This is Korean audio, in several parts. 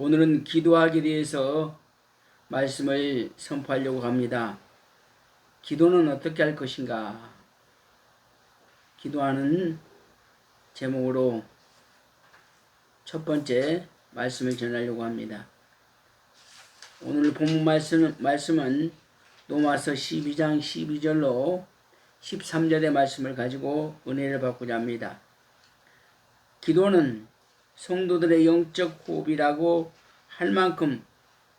오늘은 기도하기에 대해서 말씀을 선포하려고 합니다. 기도는 어떻게 할 것인가? 기도하는 제목으로 첫 번째 말씀을 전하려고 합니다. 오늘 본문 말씀은 로마서 12장 12절로 13절의 말씀을 가지고 은혜를 받고자 합니다. 기도는 성도들의 영적 호흡이라고 할 만큼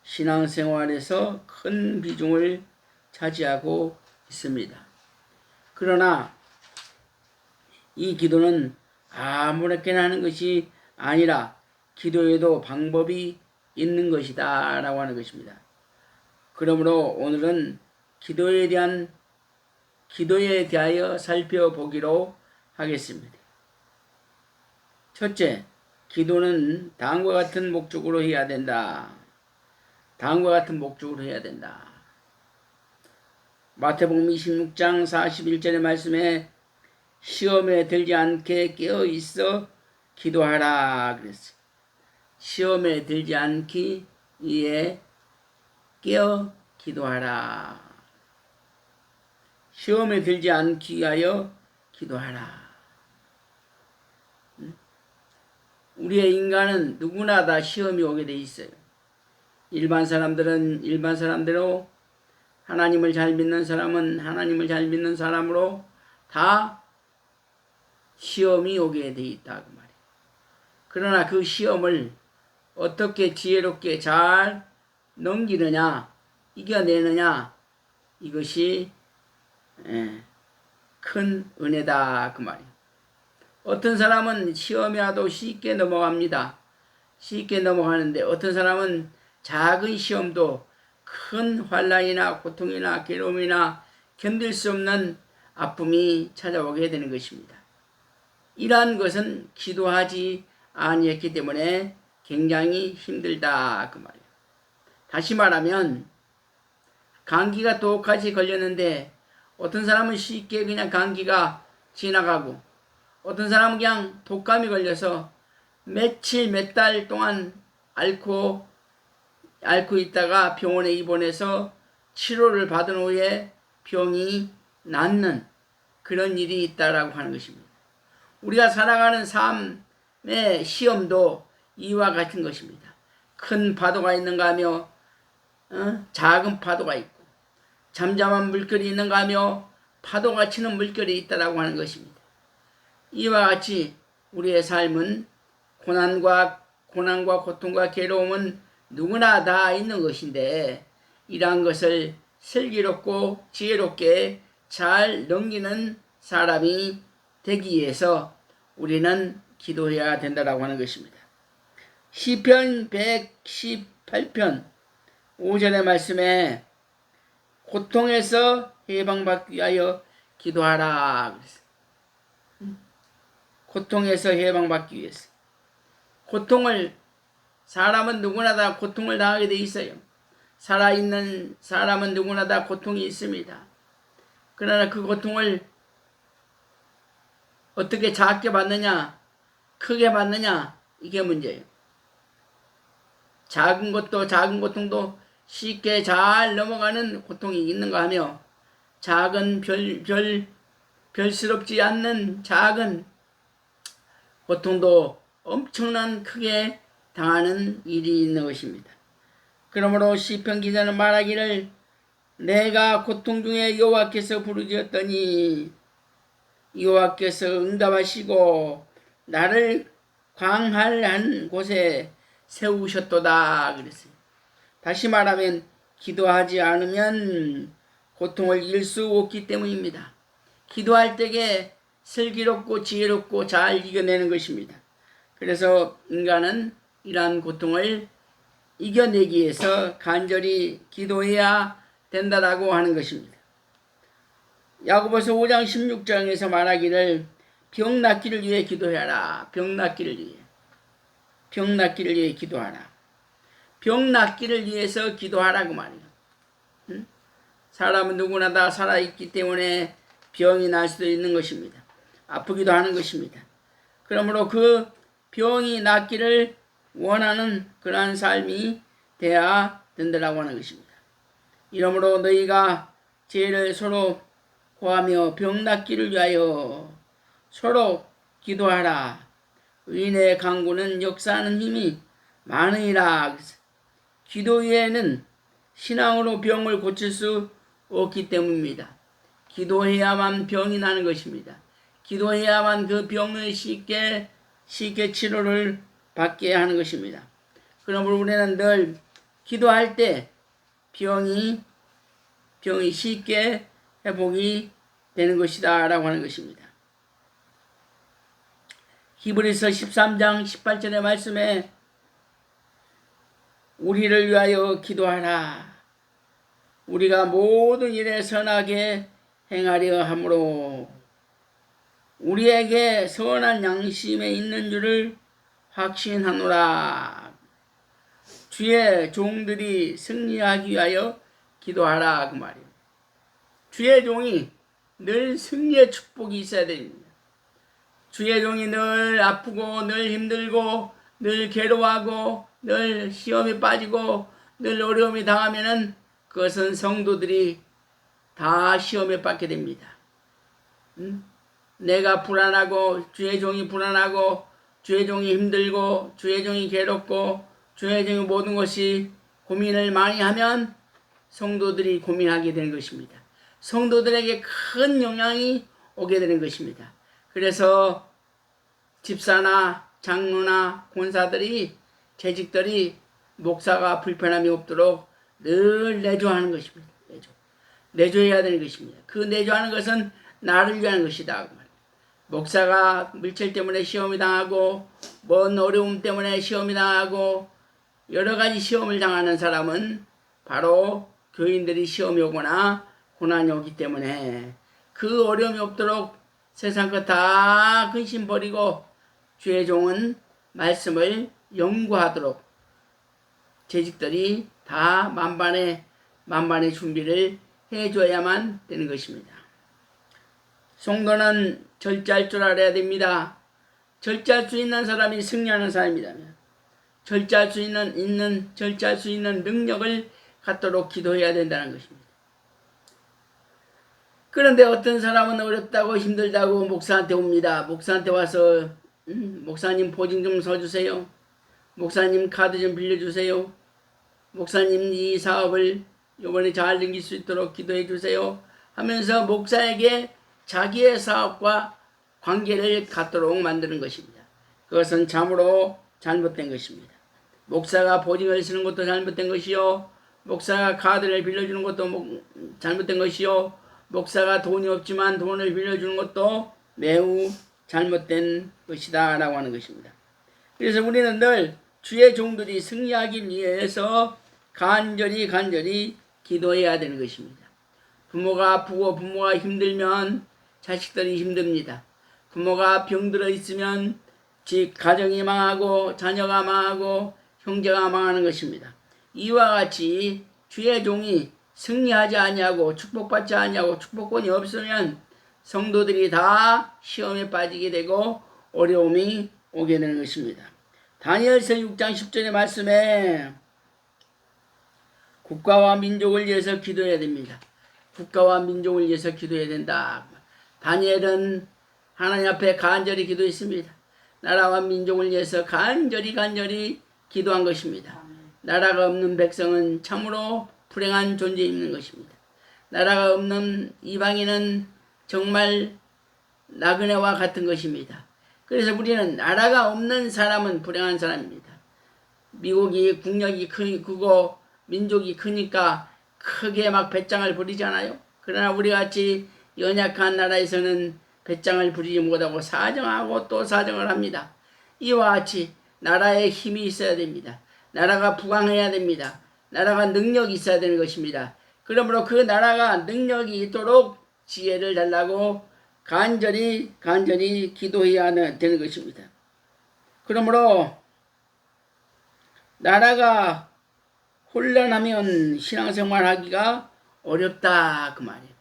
신앙생활에서 큰 비중을 차지하고 있습니다. 그러나 이 기도는 아무렇게나 하는 것이 아니라 기도에도 방법이 있는 것이다 라고 하는 것입니다. 그러므로 오늘은 기도에 대하여 살펴보기로 하겠습니다. 첫째, 기도는 다음과 같은 목적으로 해야 된다. 다음과 같은 목적으로 해야 된다. 마태복음 26장 41절의 말씀에 시험에 들지 않게 깨어 있어 기도하라 그랬어요. 시험에 들지 않기 위해 깨어 기도하라. 시험에 들지 않기 위하여 기도하라. 우리의 인간은 누구나 다 시험이 오게 돼 있어요. 일반 사람들은 일반 사람대로, 하나님을 잘 믿는 사람은 하나님을 잘 믿는 사람으로 다 시험이 오게 돼 있다 그 말이에요. 그러나 그 시험을 어떻게 지혜롭게 잘 넘기느냐, 이겨내느냐, 이것이 큰 은혜다 그 말이에요. 어떤 사람은 시험이 와도 쉽게 넘어갑니다. 쉽게 넘어가는데 어떤 사람은 작은 시험도 큰 환난이나 고통이나 괴로움이나 견딜 수 없는 아픔이 찾아오게 되는 것입니다. 이러한 것은 기도하지 아니했기 때문에 굉장히 힘들다 그 말이에요. 다시 말하면 감기가 똑같이 걸렸는데 어떤 사람은 쉽게 그냥 감기가 지나가고 어떤 사람은 그냥 독감이 걸려서 며칠 몇 달 동안 앓고 있다가 병원에 입원해서 치료를 받은 후에 병이 낫는 그런 일이 있다라고 하는 것입니다. 우리가 살아가는 삶의 시험도 이와 같은 것입니다. 큰 파도가 있는가 하며 작은 파도가 있고 잠잠한 물결이 있는가 하며 파도가 치는 물결이 있다라고 하는 것입니다. 이와 같이 우리의 삶은 고난과 고통과 괴로움은 누구나 다 있는 것인데 이러한 것을 슬기롭고 지혜롭게 잘 넘기는 사람이 되기 위해서 우리는 기도해야 된다고 하는 것입니다. 시편 118편 5절의 말씀에 고통에서 해방받기 위하여 기도하라 그랬어요. 고통에서 해방받기 위해서. 사람은 누구나 다 고통을 당하게 돼 있어요. 살아있는 사람은 누구나 다 고통이 있습니다. 그러나 그 고통을 어떻게 작게 받느냐, 크게 받느냐, 이게 문제예요. 작은 고통도 쉽게 잘 넘어가는 고통이 있는가 하며, 작은 별스럽지 않는 작은 고통도 엄청난 크게 당하는 일이 있는 것입니다. 그러므로 시편 기자는 말하기를 내가 고통 중에 여호와께서 부르짖었더니 여호와께서 응답하시고 나를 광활한 곳에 세우셨도다 그랬어요. 다시 말하면 기도하지 않으면 고통을 이길 수 없기 때문입니다. 기도할 때에 슬기롭고 지혜롭고 잘 이겨내는 것입니다. 그래서 인간은 이러한 고통을 이겨내기 위해서 간절히 기도해야 된다라고 하는 것입니다. 야고보서 5장 16장에서 말하기를 병 낫기를 위해 기도해라. 병 낫기를 위해 기도하라. 병 낫기를 위해서 기도하라고 말이에요. 사람은 누구나 다 살아있기 때문에 병이 날 수도 있는 것입니다. 아프기도 하는 것입니다. 그러므로 그 병이 낫기를 원하는 그러한 삶이 돼야 된다라고 하는 것입니다. 이러므로 너희가 죄를 서로 고하며 병 낫기를 위하여 서로 기도하라. 의인의 간구는 역사하는 힘이 많으니라. 기도 외에는 신앙으로 병을 고칠 수 없기 때문입니다. 기도해야만 병이 나는 것입니다. 기도해야만 그 병을 쉽게 치료를 받게 하는 것입니다. 그러므로 우리는 늘 기도할 때 병이 쉽게 회복이 되는 것이다 라고 하는 것입니다. 히브리서 13장 18절의 말씀에 우리를 위하여 기도하라. 우리가 모든 일에 선하게 행하려 함으로 우리에게 선한 양심에 있는 줄을 확신하노라. 주의 종들이 승리하기 위하여 기도하라 그 말이에요. 주의 종이 늘 승리의 축복이 있어야 됩니다. 주의 종이 늘 아프고 늘 힘들고 늘 괴로워하고 늘 시험에 빠지고 늘 어려움이 당하면은 그것은 성도들이 다 시험에 빠지게 됩니다. 내가 불안하고 주의 종이 불안하고 주의 종이 힘들고 주의 종이 괴롭고 주의 종이 모든 것이 고민을 많이 하면 성도들이 고민하게 되는 것입니다. 성도들에게 큰 영향이 오게 되는 것입니다. 그래서 집사나 장로나 권사들이 재직들이 목사가 불편함이 없도록 늘 내조하는 것입니다. 내조해야 되는 것입니다. 그 내조하는 것은 나를 위한 것이다. 목사가 물질 때문에 시험이 당하고 먼 어려움 때문에 시험이 당하고 여러 가지 시험을 당하는 사람은 바로 교인들이 시험이 오거나 고난이 오기 때문에 그 어려움이 없도록 세상 것 다 근심 버리고 주의 종은 말씀을 연구하도록 재직들이 다 만반의 준비를 해줘야만 되는 것입니다. 성도는 절제할 줄 알아야 됩니다. 절제할 수 있는 사람이 승리하는 사람이라면 절제할 수 있는 능력을 갖도록 기도해야 된다는 것입니다. 그런데 어떤 사람은 어렵다고 힘들다고 목사한테 옵니다. 목사한테 와서 목사님 보증 좀 서주세요. 목사님 카드 좀 빌려주세요. 목사님 이 사업을 이번에 잘 넘길 수 있도록 기도해 주세요 하면서 목사에게 자기의 사업과 관계를 갖도록 만드는 것입니다. 그것은 참으로 잘못된 것입니다. 목사가 보증을 쓰는 것도 잘못된 것이요, 목사가 카드를 빌려주는 것도 잘못된 것이요, 목사가 돈이 없지만 돈을 빌려주는 것도 매우 잘못된 것이다 라고 하는 것입니다. 그래서 우리는 늘 주의 종들이 승리하기 위해서 간절히 기도해야 되는 것입니다. 부모가 아프고 부모가 힘들면 자식들이 힘듭니다. 부모가 병들어 있으면 집 가정이 망하고 자녀가 망하고 형제가 망하는 것입니다. 이와 같이 주의 종이 승리하지 아니하고 축복받지 아니하고 축복권이 없으면 성도들이 다 시험에 빠지게 되고 어려움이 오게 되는 것입니다. 다니엘서 6장 10절의 말씀에 국가와 민족을 위해서 기도해야 됩니다. 국가와 민족을 위해서 기도해야 된다. 다니엘은 하나님 앞에 간절히 기도했습니다. 나라와 민족을 위해서 간절히 기도한 것입니다. 나라가 없는 백성은 참으로 불행한 존재에 있는 것입니다. 나라가 없는 이방인은 정말 나그네와 같은 것입니다. 그래서 우리는 나라가 없는 사람은 불행한 사람입니다. 미국이 국력이 크고 민족이 크니까 크게 막 배짱을 부리잖아요. 그러나 우리같이 연약한 나라에서는 배짱을 부리지 못하고 사정하고 또 사정을 합니다. 이와 같이 나라에 힘이 있어야 됩니다. 나라가 부강해야 됩니다. 나라가 능력이 있어야 되는 것입니다. 그러므로 그 나라가 능력이 있도록 지혜를 달라고 간절히 기도해야 되는 것입니다. 그러므로 나라가 혼란하면 신앙생활 하기가 어렵다 그 말이에요.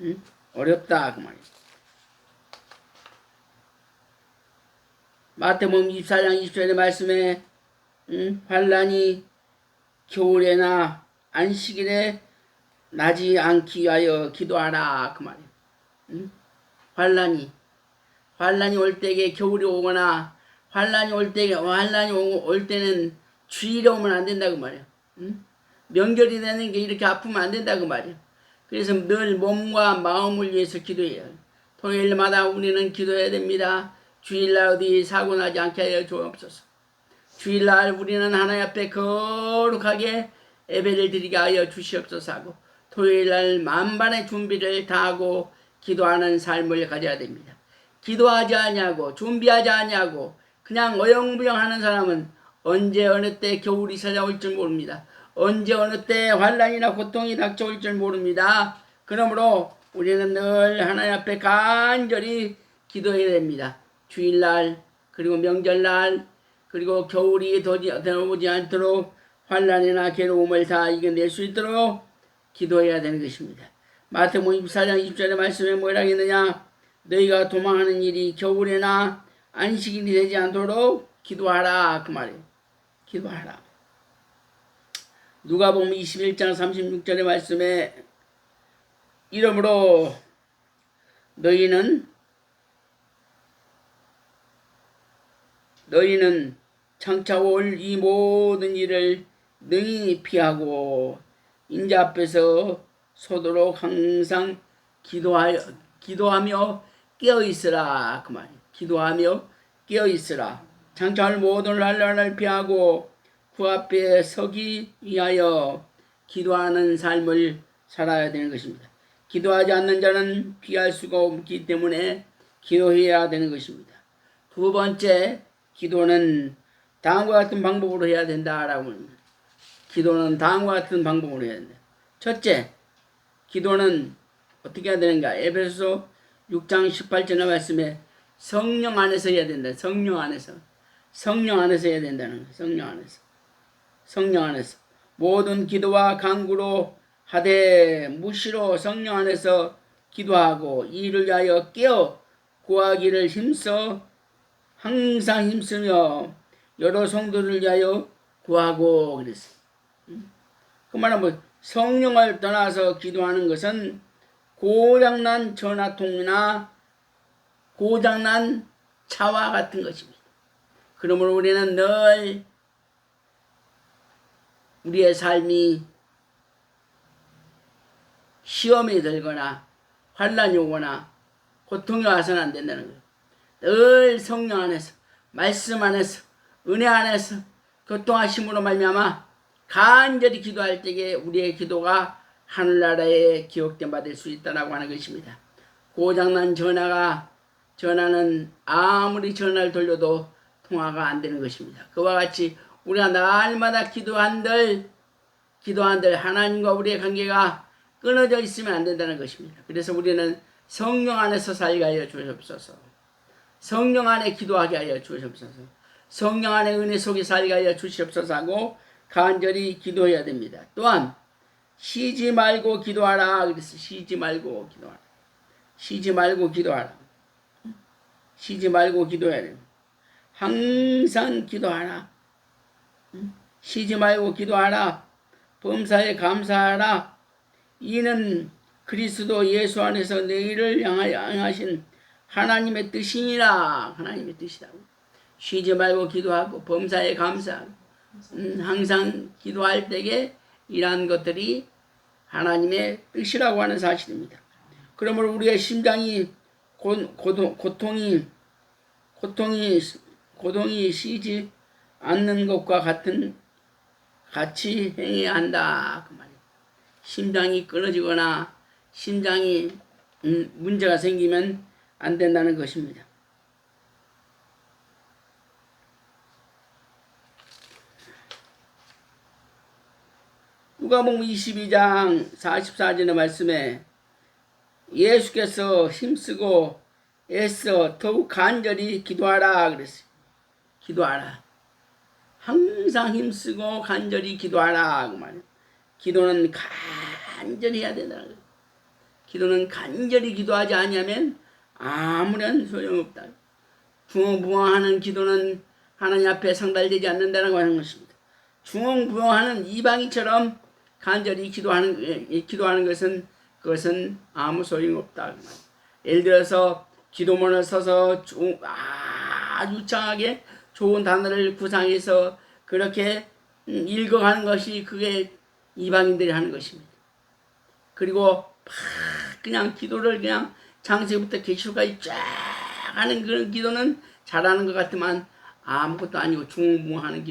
응? 어렵다 그 말이에요. 마태복음 24장 20절의 말씀에 환란이 겨울에나 안식일에 나지 않기 위하여 기도하라 그 말이에요. 환란이 올 때에 겨울이 오거나 환란이 올 때는 주일에 오면 안 된다 그 말이에요. 명절이 되는 게 이렇게 아프면 안 된다 그 말이에요. 그래서 늘 몸과 마음을 위해서 기도해요. 토요일마다 우리는 기도해야 됩니다. 주일날 어디 사고 나지 않게 하여 주옵소서. 주일날 우리는 하나님 앞에 거룩하게 예배를 드리게 하여 주시옵소서 하고 토요일날 만반의 준비를 다하고 기도하는 삶을 가져야 됩니다. 기도하지 않냐고 준비하지 않냐고 그냥 어영부영 하는 사람은 언제 어느 때 겨울이 찾아올 줄 모릅니다. 언제 어느 때 환란이나 고통이 닥쳐올 줄 모릅니다. 그러므로 우리는 늘 하나님 앞에 간절히 기도해야 됩니다. 주일날 그리고 명절날 그리고 겨울이 더오지 않도록 환란이나 괴로움을 다 이겨낼 수 있도록 기도해야 되는 것입니다. 마태복음 24장 20절의 말씀에 뭐라 했느냐? 너희가 도망하는 일이 겨울에나 안식일이 되지 않도록 기도하라 그 말이에요. 기도하라. 누가복음 21장 36절의 말씀에 이러므로 너희는 장차 올 이 모든 일을 능히 피하고 인자 앞에서 서도록 항상 기도하며 깨어있으라 그 말이에요. 기도하며 깨어있으라. 장차 올 모든 환난을 피하고 그 앞에 서기 위하여 기도하는 삶을 살아야 되는 것입니다. 기도하지 않는 자는 피할 수가 없기 때문에 기도해야 되는 것입니다. 두 번째, 기도는 다음과 같은 방법으로 해야 된다라고 합니다. 기도는 다음과 같은 방법으로 해야 된다. 첫째, 기도는 어떻게 해야 되는가? 에베소서 6장 18절의 말씀에 성령 안에서 해야 된다. 성령 안에서 해야 된다는 거예요. 성령 안에서 모든 기도와 간구로 하되 무시로 성령 안에서 기도하고 이를 위하여 깨어 구하기를 항상 힘쓰며 여러 성도를 위하여 구하고 그랬어요. 그 말은 뭐 성령을 떠나서 기도하는 것은 고장난 전화통이나 고장난 차와 같은 것입니다. 그러므로 우리는 늘 우리의 삶이 시험에 들거나 환란이 오거나 고통이 와서는 안 된다는 거예요. 늘 성령 안에서 말씀 안에서 은혜 안에서 교통하심으로 말미암아 간절히 기도할 때에 우리의 기도가 하늘나라에 기억됨 받을 수 있다라고 하는 것입니다. 고장난 전화는 아무리 전화를 돌려도 통화가 안 되는 것입니다. 그와 같이 우리가 날마다 기도한들 하나님과 우리의 관계가 끊어져 있으면 안 된다는 것입니다. 그래서 우리는 성령 안에서 살게 하여 주옵소서. 성령 안에 기도하게 하여 주옵소서. 성령 안에 은혜 속에 살게 하여 주시옵소서 하고 간절히 기도해야 됩니다. 또한 쉬지 말고 기도하라 그랬어요. 쉬지 말고 기도해야 돼요. 항상 기도하라. 쉬지 말고 기도하라. 범사에 감사하라. 이는 그리스도 예수 안에서 너희를 향하신 하나님의 뜻이니라. 하나님의 뜻이라고. 쉬지 말고 기도하고 범사에 감사하고 항상 기도할 때에 이러한 것들이 하나님의 뜻이라고 하는 사실입니다. 그러므로 우리의 심장이 고통이 쉬지 않는 것과 같이 행해야 한다 그 말이에요. 심장이 끊어지거나 심장이 문제가 생기면 안 된다는 것입니다. 누가복음 22장 44절의 말씀에 예수께서 힘쓰고 애써 더욱 간절히 기도하라 그랬어요. 기도하라. 항상 힘쓰고 간절히 기도하라 그 말이에요. 기도는 간절히 해야 된다는 거예요. 기도는 간절히 기도하지 않으면 아무런 소용없다. 중얼부얼하는 기도는 하나님 앞에 상달되지 않는다는 하는 것입니다. 중언부언하는 이방인처럼 간절히 기도하는 것은 그것은 아무 소용없다. 예를 들어서 기도문을 써서 아주 유창하게 좋은 단어를 구상해서 그렇게 읽어가는 것이 그게 이방인들이 하는 것입니다. 그리고 그냥 기도를 그냥 창세부터 계시록까지 쫙 하는 그런 기도는 잘하는 것 같지만 아무것도 아니고 중무하는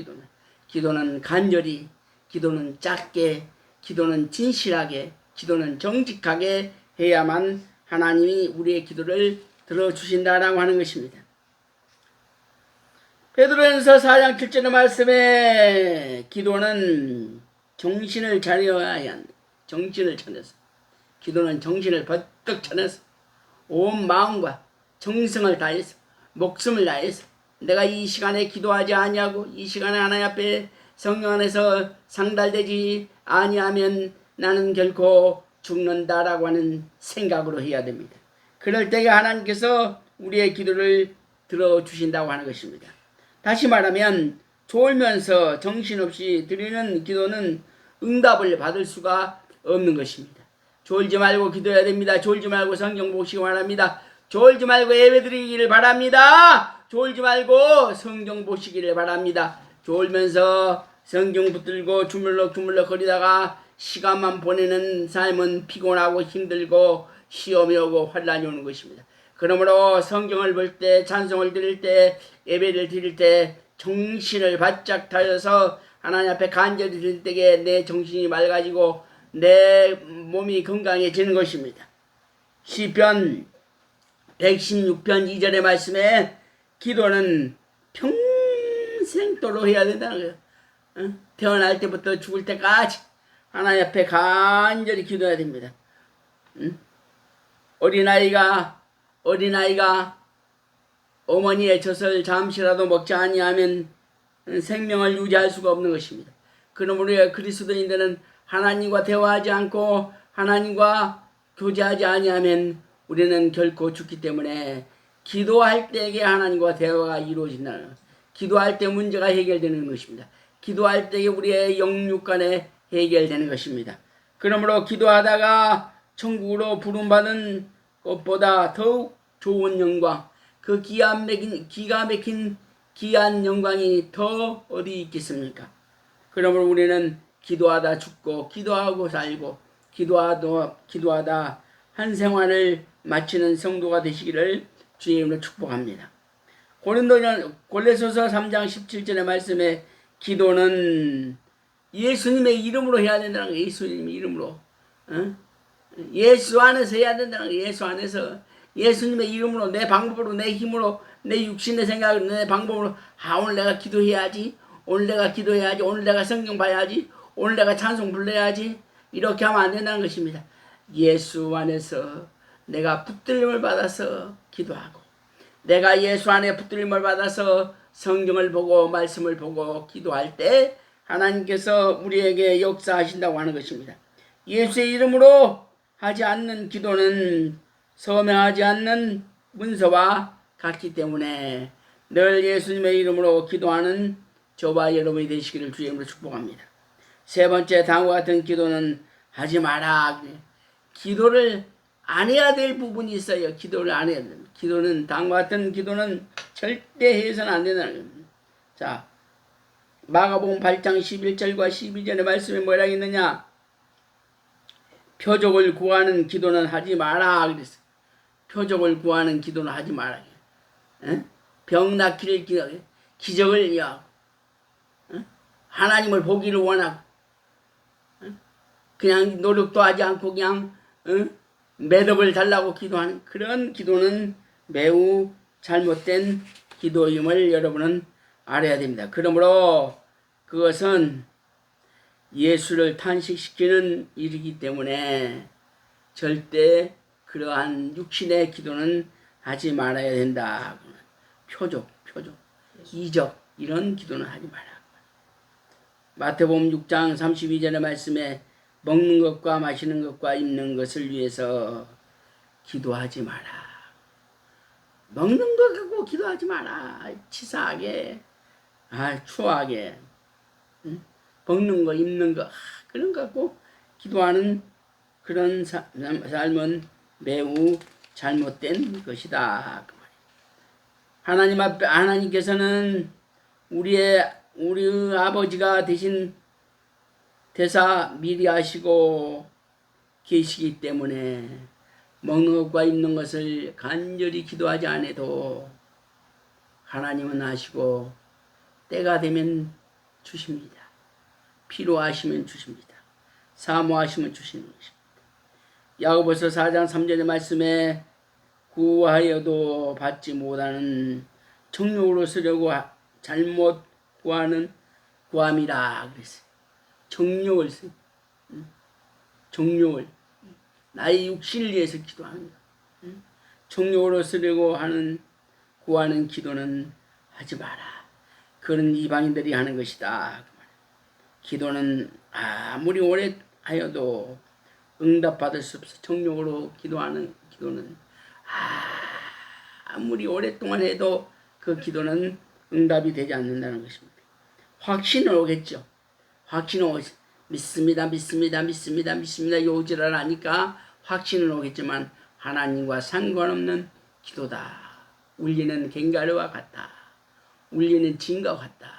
기도는 간절히, 기도는 짧게, 기도는 진실하게, 기도는 정직하게 해야만 하나님이 우리의 기도를 들어주신다라고 하는 것입니다. 베드로전서 4장 7절의 말씀에 기도는 정신을 차려야 한다. 정신을 차려서, 기도는 정신을 번뜩 차려서 온 마음과 정성을 다해서 목숨을 다해서 내가 이 시간에 기도하지 아니하고 이 시간에 하나님 앞에 성령 안에서 상달되지 아니하면 나는 결코 죽는다라고 하는 생각으로 해야 됩니다. 그럴 때에 하나님께서 우리의 기도를 들어주신다고 하는 것입니다. 다시 말하면 졸면서 정신없이 드리는 기도는 응답을 받을 수가 없는 것입니다. 졸지 말고 기도해야 됩니다. 졸지 말고 성경 보시기 바랍니다. 졸지 말고 예배드리기를 바랍니다. 졸지 말고 성경 보시기를 바랍니다. 졸면서 성경 붙들고 주물럭 거리다가 시간만 보내는 삶은 피곤하고 힘들고 시험이 오고 환란이 오는 것입니다. 그러므로 성경을 볼 때, 찬송을 드릴 때, 예배를 드릴 때 정신을 바짝 다여서 하나님 앞에 간절히 드릴 때에 내 정신이 맑아지고 내 몸이 건강해지는 것입니다. 시편 116편 2절의 말씀에 기도는 평생도록 해야 된다는 거예요. 태어날 때부터 죽을 때까지 하나님 앞에 간절히 기도해야 됩니다. 어린아이가 어머니의 젖을 잠시라도 먹지 아니하면 생명을 유지할 수가 없는 것입니다. 그러므로 그리스도인들은 하나님과 대화하지 않고 하나님과 교제하지 아니하면 우리는 결코 죽기 때문에 기도할 때에 하나님과 대화가 이루어진다는 것. 기도할 때 문제가 해결되는 것입니다. 기도할 때에 우리의 영육 간에 해결되는 것입니다. 그러므로 기도하다가 천국으로 부름받은 것보다 더욱 좋은 영광, 그 기가 막힌 귀한 영광이 더 어디 있겠습니까? 그러므로 우리는 기도하다 죽고 기도하고 살고 기도하다 한 생활을 마치는 성도가 되시기를 주의 이름으로 축복합니다. 골로새서 3장 17절의 말씀에 기도는 예수님의 이름으로 해야 된다는 거예요. 예수님의 이름으로. 예수 안에서 해야 된다는 거예요. 예수 안에서. 예수님의 이름으로, 내 방법으로, 내 힘으로, 내 육신의 생각으로, 내 방법으로, 오늘 내가 기도해야지, 오늘 내가 성경 봐야지, 오늘 내가 찬송 불러야지, 이렇게 하면 안 된다는 것입니다. 예수 안에서 내가 붙들림을 받아서 기도하고, 내가 예수 안에 붙들림을 받아서 성경을 보고 말씀을 보고 기도할 때 하나님께서 우리에게 역사하신다고 하는 것입니다. 예수의 이름으로 하지 않는 기도는 서명하지 않는 문서와 같기 때문에 늘 예수님의 이름으로 기도하는 저와 여러분이 되시기를 주의 이름으로 축복합니다. 세 번째, 다음과 같은 기도는 하지 마라. 기도를 안 해야 될 부분이 있어요. 기도를 안 해야 됩니다. 기도는, 다음과 같은 기도는 절대 해서는 안 된다는 겁니다. 자, 마가복음 8장 11절과 12절의 말씀에 뭐라고 있느냐? 표적을 구하는 기도는 하지 마라 그랬어요. 표적을 구하는 기도는 하지 마라. 병 낫기를 기도해. 기적을 위하고, 하나님을 보기를 원하고, 그냥 노력도 하지 않고 그냥 매덕을 달라고 기도하는 그런 기도는 매우 잘못된 기도임을 여러분은 알아야 됩니다. 그러므로 그것은 예수를 탄식시키는 일이기 때문에 절대 그러한 육신의 기도는 하지 말아야 된다. 표적, 이적 이런 기도는 하지 마라. 마태복음 6장 32절의 말씀에 먹는 것과 마시는 것과 입는 것을 위해서 기도하지 마라. 먹는 거 갖고 기도하지 마라. 치사하게 추하게 먹는 거 입는 거 그런 거 갖고 기도하는 그런 삶은 매우 잘못된 것이다. 하나님 앞에 하나님께서는 우리 아버지가 대신 대사 미리 하시고 계시기 때문에 먹는 것과 입는 것을 간절히 기도하지 않아도 하나님은 아시고 때가 되면 주십니다. 필요하시면 주십니다. 사모하시면 주십니다. 야고보서 4장 3절의 말씀에 구하여도 받지 못하는 정욕으로 쓰려고 잘못 구하는 구함이라 그랬어요. 정욕을 쓰 정욕을 나의 육신을 위해서 기도하는 것. 정욕으로 쓰려고 하는 구하는 기도는 하지 마라. 그런 이방인들이 하는 것이다. 기도는 아무리 오래 하여도 응답받을 수 없어. 정욕으로 기도하는 기도는 아무리 오랫동안 해도 그 기도는 응답이 되지 않는다는 것입니다. 확신은 오겠죠. 확신은 오겠죠. 믿습니다. 요지를 하니까 확신은 오겠지만 하나님과 상관없는 기도다. 울리는 갱가르와 같다. 울리는 진과 같다.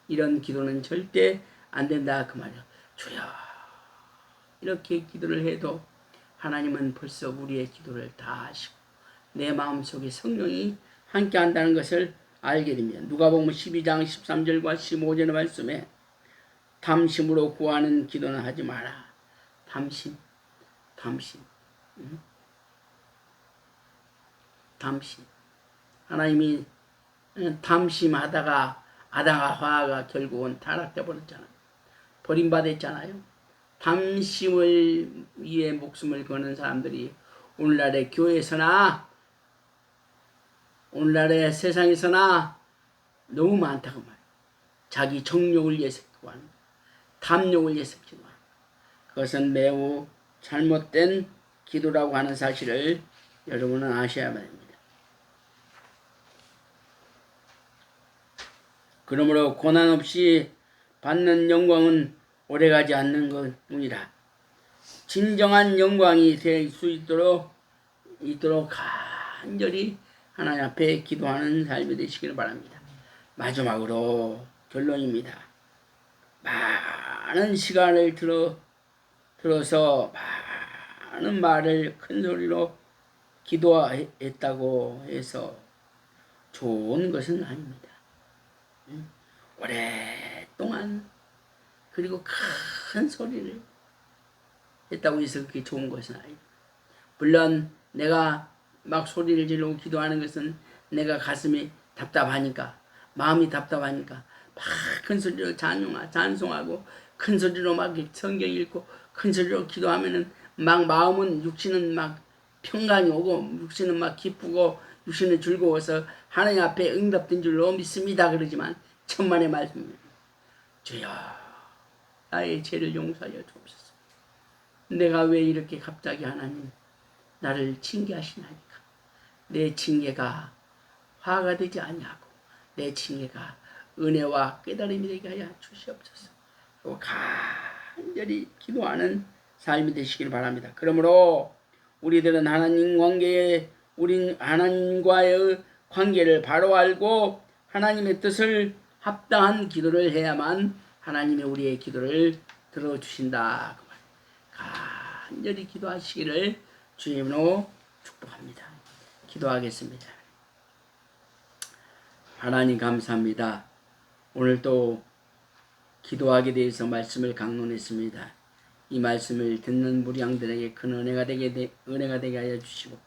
이런 기도는 절대 안 된다 그 말이야. 주여 이렇게 기도를 해도 하나님은 벌써 우리의 기도를 다 하시고 내 마음속에 성령이 함께 한다는 것을 알게 됩니다. 누가복음 12장 13절과 15절의 말씀에 탐심으로 구하는 기도는 하지 마라. 탐심. 하나님이 탐심하다가 아담과 하와가 결국은 타락돼 버렸잖아요. 버림받았잖아요. 탐심을 위해 목숨을 거는 사람들이 오늘날의 교회에서나 오늘날의 세상에서나 너무 많다고 말이에요. 자기 정욕을 위해서 기도하는 거예요. 탐욕을 위해서 기도하는 거예요. 그것은 매우 잘못된 기도라고 하는 사실을 여러분은 아셔야만 됩니다. 그러므로 고난 없이 받는 영광은 오래가지 않는 것뿐이라. 진정한 영광이 될 수 있도록 간절히 하나님 앞에 기도하는 삶이 되시기를 바랍니다. 마지막으로 결론입니다. 많은 시간을 들어서 많은 말을 큰 소리로 기도했다고 해서 좋은 것은 아닙니다. 오랫동안 그리고 큰 소리를 했다고 해서 그게 좋은 것은 아닙니다. 물론 내가 막 소리를 지르고 기도하는 것은 내가 가슴이 답답하니까 마음이 답답하니까 막 큰 소리로 찬송하고 큰 소리로 막 성경 읽고 큰 소리로 기도하면은 막 마음은 육신은 막 평강이 오고 육신은 막 기쁘고 육신은 즐거워서 하나님 앞에 응답된 줄로 믿습니다. 그러지만 천만의 말씀입니다. 주여 나의 죄를 용서하여 주옵소서. 내가 왜 이렇게 갑자기 하나님 나를 징계하시나이까. 내 징계가 화가 되지 아니하고 내 징계가 은혜와 깨달음이 되게 하여 주시옵소서. 또 간절히 기도하는 삶이 되시길 바랍니다. 그러므로 우리들은 우린 하나님과의 관계를 바로 알고 하나님의 뜻을 합당한 기도를 해야만 하나님이 우리의 기도를 들어주신다. 간절히 기도하시기를 주님으로 축복합니다. 기도하겠습니다. 하나님 감사합니다. 오늘 또 기도하게 대해서 말씀을 강론했습니다. 이 말씀을 듣는 무리양들에게 큰 은혜가 되게 하여 주시고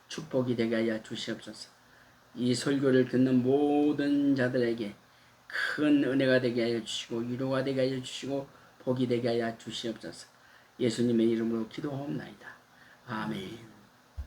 축복이 되게 하여 주시옵소서. 이 설교를 듣는 모든 자들에게 큰 은혜가 되게 하여 주시고 위로가 되게 하여 주시고 복이 되게 하여 주시옵소서. 예수님의 이름으로 기도하옵나이다. 아멘.